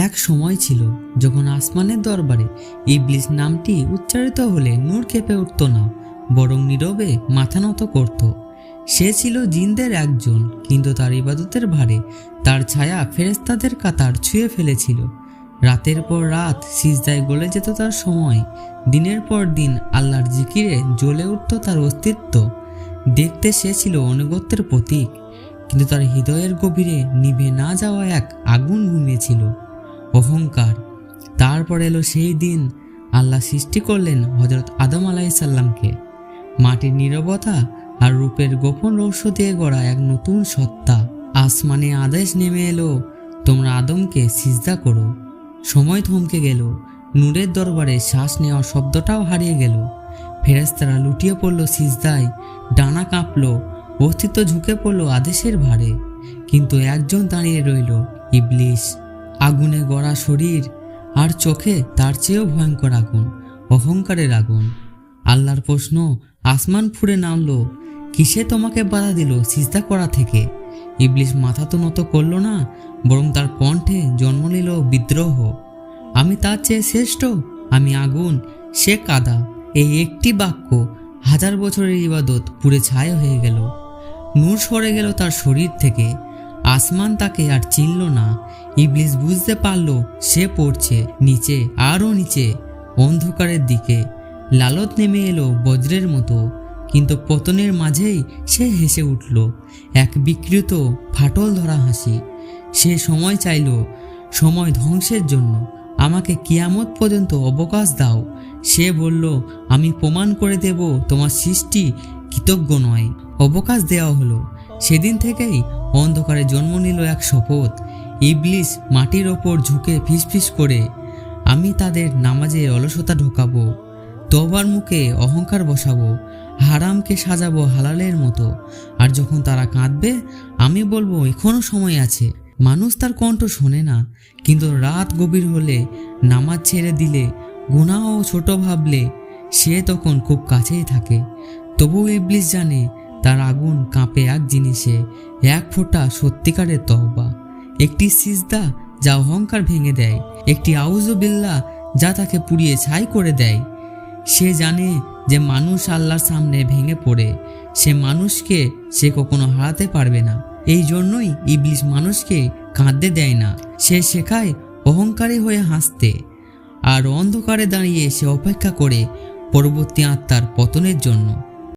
এক সময় ছিল যখন আসমানের দরবারে ইবলিস নামটি উচ্চারিত হলে নূর কেঁপে উঠত না, বরং নীরবে মাথা নত করত। সে ছিল জিনদের একজন, কিন্তু তার ইবাদতের ভারে তার ছায়া ফেরেশতাদের কাতার ছুঁয়ে ফেলেছিল। রাতের পর রাত সিজদায় গলে যেত তার সময়, দিনের পর দিন আল্লাহর জিকিরে জ্বলে উঠত তার অস্তিত্ব। দেখতে সে ছিল অনুগত্যের প্রতীক, কিন্তু তার হৃদয়ের গভীরে নিভে না যাওয়া এক আগুন ঘুমিয়েছিল, অহংকার। তারপর এলো সেই দিন, আল্লাহ সৃষ্টি করলেন হযরত আদম আলাইহিসসালামকে। মাটির নীরবতা আর রূপের গোপন রহস্য দিয়ে গড়া এক নতুন সত্তা। আসমানে আদেশ নেমে এলো, তোমরা আদমকে সিজদা করো। সময় থমকে গেল, নূরের দরবারে শ্বাস নেওয়ার শব্দটাও হারিয়ে গেল। ফেরেশতারা লুটিয়ে পড়ল সিজদায়, ডানা কাঁপল, অস্তিত্ব ঝুঁকে পড়ল আদেশের ভারে। কিন্তু একজন দাঁড়িয়ে রইল, ইবলিস। আগুনে গড়া শরীর আর চোখে তার চেয়েও ভয়ঙ্কর আগুন, অহংকারের আগুন। আল্লাহর প্রশ্ন আসমান ফুঁড়ে নামলো, কিসে তোমাকে বাধা দিল সিজদা করা থেকে? ইবলিস মাথা তো নত করল না, বরং তার কণ্ঠে জন্ম নিল বিদ্রোহ। আমি তার চেয়ে শ্রেষ্ঠ, আমি আগুন, সে কাদা। এই একটি বাক্য হাজার বছরের ইবাদত পুড়ে ছাই হয়ে গেল। নূর সরে গেল তার শরীর থেকে, আসমান তাকে আর চিনল না। ইবলিস বুঝতে পারল সে পড়ছে নিচে, আরও নিচে, অন্ধকারের দিকে। লালত নেমে এলো বজ্রের মতো, কিন্তু পতনের মাঝেই সে হেসে উঠল, এক বিকৃত ফাটল ধরা হাসি। সে সময় চাইল, সময় ধ্বংসের জন্য। আমাকে কিয়ামত পর্যন্ত অবকাশ দাও। সে বলল, আমি প্রমাণ করে দেব তোমার সৃষ্টি কৃতজ্ঞ নয়। অবকাশ দেওয়া হলো। সেদিন থেকেই অন্ধকারে জন্ম নিল এক শপথ। ইবলিস মাটির ওপর ঝুঁকে ফিসফিস করে, আমি তাদের নামাজে অলসতা ঢোকাবো, তওবার মুখে অহংকার বসাবো, হারামকে সাজাবো হালালের মতো। আর যখন তারা কাঁদবে, আমি বলবো এখনো সময় আছে। মানুষ তার কণ্ঠ শোনে না, কিন্তু রাত গভীর হলে, নামাজ ছেড়ে দিলে, গুনাহ ছোট ভাবলে, সে তখন খুব কাছেই থাকে। তবু ইবলিস জানে তার আগুন কাঁপে এক জিনিসে, এক ফোঁটা সত্যিকারের তওবা। একটি সিজদা যা অহংকার ভেঙে দেয়, একটি আউযু বিল্লাহ যা তাকে পুড়িয়ে ছাই করে দেয়। সে জানে যে মানুষ আল্লাহর সামনে ভেঙে পড়ে, সে মানুষকে সে কখনো হারাতে পারবে না। এই জন্যই ইবলিস মানুষকে কাঁদতে দেয় না। সে শেখায় অহংকারী হয়ে হাসতে, আর অন্ধকারে দাঁড়িয়ে সে অপেক্ষা করে পরবর্তী আত্মার পতনের জন্য।